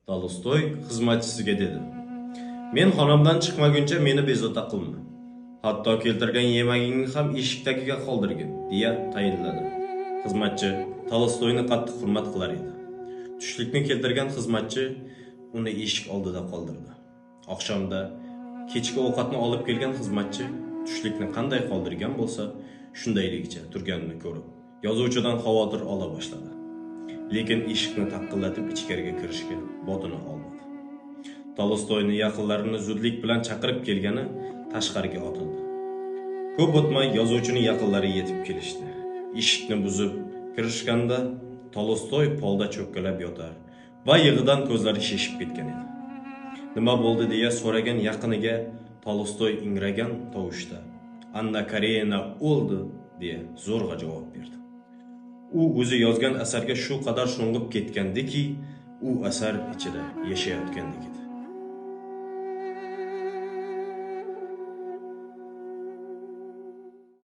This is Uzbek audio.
Tolstoy xizmatchisiga dedi: "Men xonamdan chiqmaguncha meni bezovta qilma. Hatto keltirgan yemagingni ham eshik tagiga qoldirgin", deya tayinladi. Xizmatchi Tolstoyni qattiq hurmat qilar edi. Tushlikni keltirgan xizmatchi uni eshik oldida qoldirdi. Oqshomda kechki ovqatni olib kelgan xizmatchi tushlikni qanday qoldirgan bo'lsa, shundayligicha turganini ko'rib, yozuvchidan xavotir ola boshladi. Lekin eshikni taqillatib ichkariga kirishga botini olmadi. Tolstoyni yaqinlarini zudlik bilan chaqirib kelgani tashqariga otildi. Ko'p o'tmay yozuvchini yaqinlari yetib kelishdi. Eshikni buzib kirishganda Tolstoy polda cho'kkalab yotar va yig'idan ko'zlari shishib ketgan edi. Nima bo'ldi deya so'ragan yaqiniga Tolstoy ingragan tovushda "Anna Karenina o'ldi" deya zo'rg'a javob berdi. U o'zi yozgan asarga shu qadar sho'ng'ib ketgandiki, u asar ichida yashayotgandek edi.